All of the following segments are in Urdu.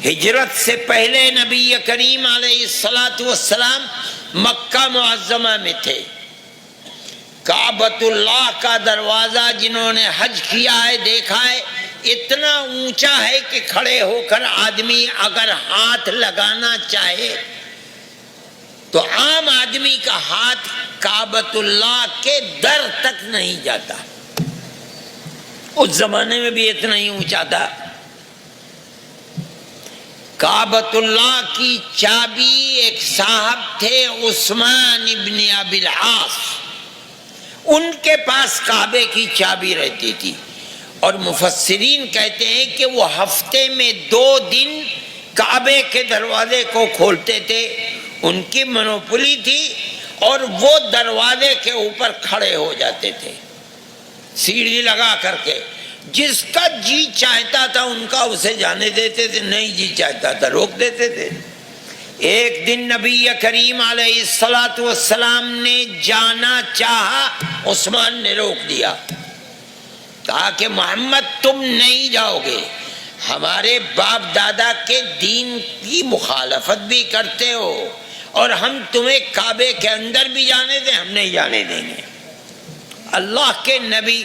ہجرت سے پہلے نبی کریم علیہ السلام مکہ معظمہ میں تھے. کعبۃ اللہ کا دروازہ جنہوں نے حج کیا ہے دیکھا ہے، اتنا اونچا ہے کہ کھڑے ہو کر آدمی اگر ہاتھ لگانا چاہے تو عام آدمی کا ہاتھ کعبۃ اللہ کے در تک نہیں جاتا. اس زمانے میں بھی اتنا ہی اونچا تھا. کعبۃ اللہ کی چابی ایک صاحب تھے عثمان ابن ابی العاص، ان کے پاس کعبے کی چابی رہتی تھی، اور مفسرین کہتے ہیں کہ وہ ہفتے میں 2 دن کعبے کے دروازے کو کھولتے تھے. ان کی منوپلی تھی اور وہ دروازے کے اوپر کھڑے ہو جاتے تھے سیڑھی لگا کر کے. جس کا جی چاہتا تھا ان کا اسے جانے دیتے تھے، نہیں جی چاہتا تھا روک دیتے تھے. ایک دن نبی کریم علیہ السلام نے جانا چاہا، عثمان نے روک دیا. کہا کہ محمد تم نہیں جاؤ گے، ہمارے باپ دادا کے دین کی مخالفت بھی کرتے ہو، اور ہم تمہیں کعبے کے اندر بھی جانے دیں؟ ہم نہیں جانے دیں گے. اللہ کے نبی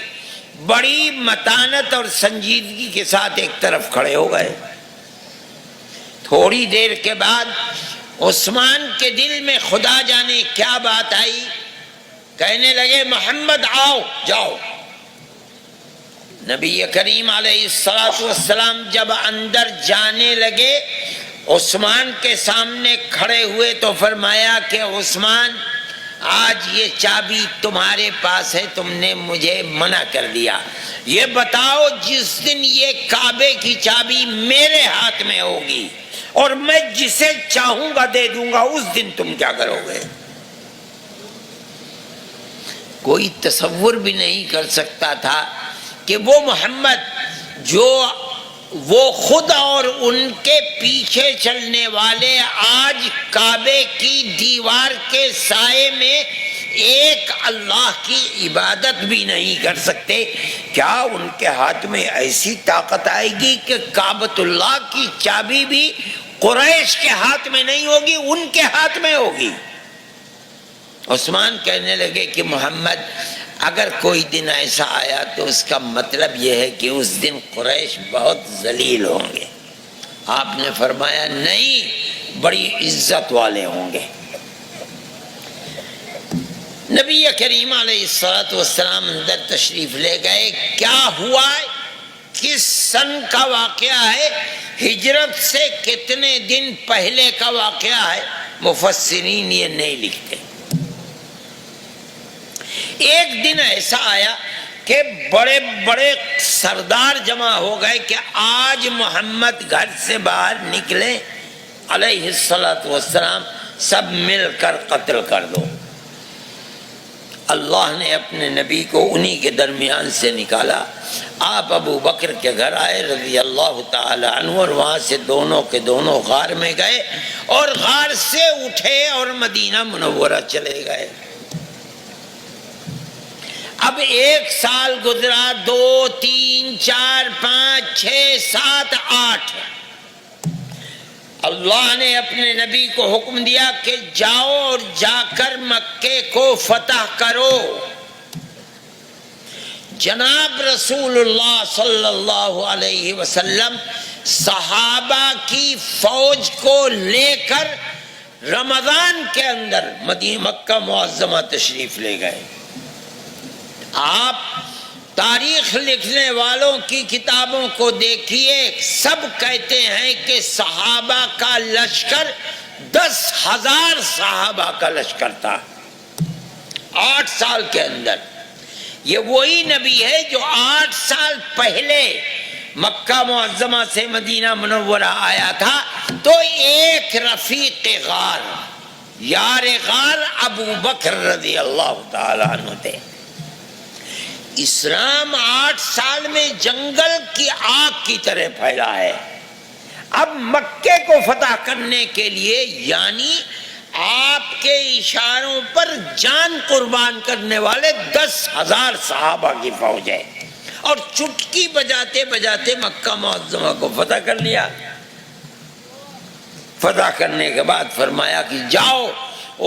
بڑی متانت اور سنجیدگی کے ساتھ ایک طرف کھڑے ہو گئے. تھوڑی دیر کے بعد عثمان کے دل میں خدا جانے کیا بات آئی، کہنے لگے محمد آؤ جاؤ. نبی کریم علیہ السلام جب اندر جانے لگے، عثمان کے سامنے کھڑے ہوئے تو فرمایا کہ عثمان، آج یہ چابی تمہارے پاس ہے، تم نے مجھے منع کر دیا. یہ بتاؤ جس دن یہ کعبے کی چابی میرے ہاتھ میں ہوگی اور میں جسے چاہوں گا دے دوں گا، اس دن تم کیا کرو گے؟ کوئی تصور بھی نہیں کر سکتا تھا کہ وہ محمد جو وہ خود اور ان کے پیچھے چلنے والے آج کعبے کی دیوار کے سائے میں ایک اللہ کی عبادت بھی نہیں کر سکتے، کیا ان کے ہاتھ میں ایسی طاقت آئے گی کہ کعبۃ اللہ کی چابی بھی قریش کے ہاتھ میں نہیں ہوگی، ان کے ہاتھ میں ہوگی؟ عثمان کہنے لگے کہ محمد اگر کوئی دن ایسا آیا تو اس کا مطلب یہ ہے کہ اس دن قریش بہت ذلیل ہوں گے. آپ نے فرمایا نہیں، بڑی عزت والے ہوں گے. نبی کریم علیہ السلام اندر تشریف لے گئے. کیا ہوا، کس سن کا واقعہ ہے، ہجرت سے کتنے دن پہلے کا واقعہ ہے، مفسرین یہ نہیں لکھتے. ایک دن ایسا آیا کہ بڑے بڑے سردار جمع ہو گئے کہ آج محمد گھر سے باہر نکلے، علیہ السلام سب مل کر قتل کر دو. اللہ نے اپنے نبی کو انہی کے درمیان سے نکالا. آپ ابو بکر کے گھر آئے رضی اللہ تعالی عنہ، اور وہاں سے دونوں کے دونوں غار میں گئے اور غار سے اٹھے اور مدینہ منورہ چلے گئے. اب 1 سال گزرا، 2 3 4 5 6 7 8. اللہ نے اپنے نبی کو حکم دیا کہ جاؤ اور جا کر مکے کو فتح کرو. جناب رسول اللہ صلی اللہ علیہ وسلم صحابہ کی فوج کو لے کر رمضان کے اندر مکہ معظمہ تشریف لے گئے. آپ تاریخ لکھنے والوں کی کتابوں کو دیکھیے، سب کہتے ہیں کہ صحابہ کا لشکر 10,000 صحابہ کا لشکر تھا 8 سال کے اندر. یہ وہی نبی ہے جو 8 سال پہلے مکہ معظمہ سے مدینہ منورہ آیا تھا تو ایک رفیق غار، یار غار ابو بکر رضی اللہ تعالی عنہ تھے. اسلام 8 سال میں جنگل کی آگ کی طرح پھیلا ہے. اب مکے کو فتح کرنے کے لیے یعنی آپ کے اشاروں پر جان قربان کرنے والے 10,000 صحابہ کی فوج ہے، اور چٹکی بجاتے بجاتے مکہ معظمہ کو فتح کر لیا. فتح کرنے کے بعد فرمایا کہ جاؤ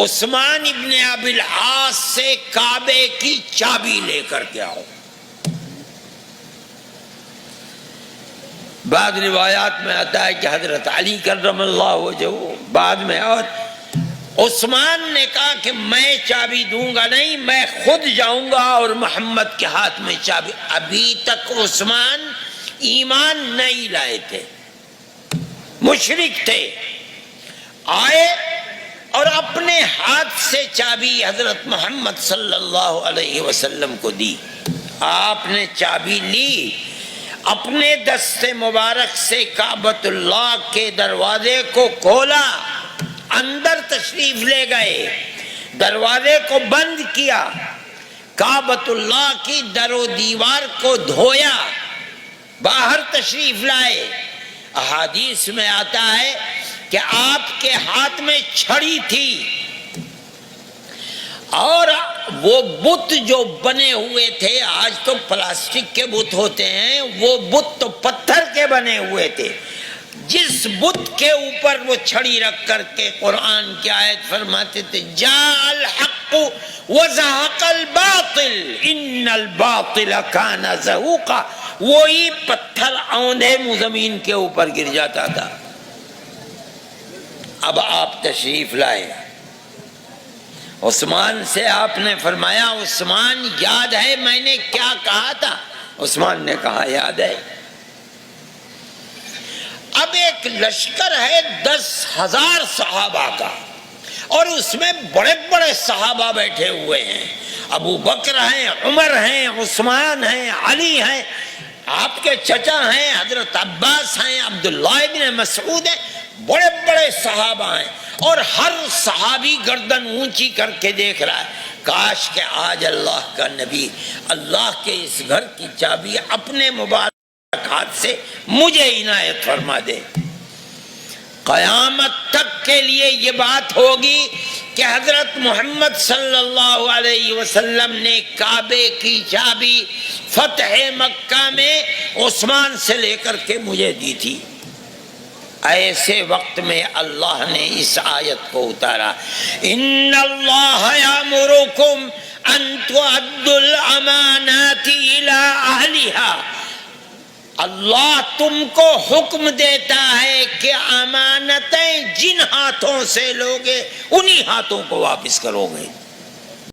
عثمان ابن ابی العاص سے کعبے کی چابی لے کر کے آؤ۔ بعض روایات میں آتا ہے کہ حضرت علی کرم اللہ وجہہ بعد میں، اور عثمان نے کہا کہ میں چابی دوں گا نہیں، میں خود جاؤں گا اور محمد کے ہاتھ میں چابی۔ ابھی تک عثمان ایمان نہیں لائے تھے، مشرک تھے، آئے اور اپنے ہاتھ سے چابی حضرت محمد صلی اللہ علیہ وسلم کو دی۔ آپ نے چابی لی، اپنے دست مبارک سے کعبۃ اللہ کے دروازے کو کھولا، اندر تشریف لے گئے، دروازے کو بند کیا، کعبۃ اللہ کی در و دیوار کو دھویا، باہر تشریف لائے۔ احادیث میں آتا ہے کہ آپ کے ہاتھ میں چھڑی تھی، اور وہ بت جو بنے ہوئے تھے، آج تو پلاسٹک کے بت ہوتے ہیں، وہ بت تو پتھر کے بنے ہوئے تھے۔ جس بت کے اوپر وہ چھڑی رکھ کر کے قرآن کی آیت فرماتے تھے جاء الحق وزهق الباطل ان الباطل كان زهوقا، وہی پتھر اوندھے زمین کے اوپر گر جاتا تھا۔ اب آپ تشریف لائے، عثمان سے آپ نے فرمایا عثمان یاد ہے میں نے کیا کہا تھا؟ عثمان نے کہا یاد ہے۔ اب ایک لشکر ہے 10,000 صحابہ کا، اور اس میں بڑے بڑے صحابہ بیٹھے ہوئے ہیں، ابو بکر ہیں، عمر ہیں، عثمان ہیں، علی ہیں، آپ کے چچا ہیں حضرت عباس ہیں، عبداللہ ابن مسعود ہیں، بڑے بڑے صحابہ ہیں، اور ہر صحابی گردن اونچی کر کے دیکھ رہا ہے کاش کہ آج اللہ کا نبی اللہ کے اس گھر کی چابی اپنے مبارک ہاتھ سے مجھے عنایت فرما دے۔ قیامت تک کے لیے یہ بات ہوگی کہ حضرت محمد صلی اللہ علیہ وسلم نے کعبے کی چابی فتح مکہ میں عثمان سے لے کر کے مجھے دی تھی۔ ایسے وقت میں اللہ نے اس آیت کو اتارا ان اللہ یامرکم ان تؤدوا الامانات الی اہلها، اللہ تم کو حکم دیتا ہے کہ امانتیں جن ہاتھوں سے لوگے انہی ہاتھوں کو واپس کرو گے۔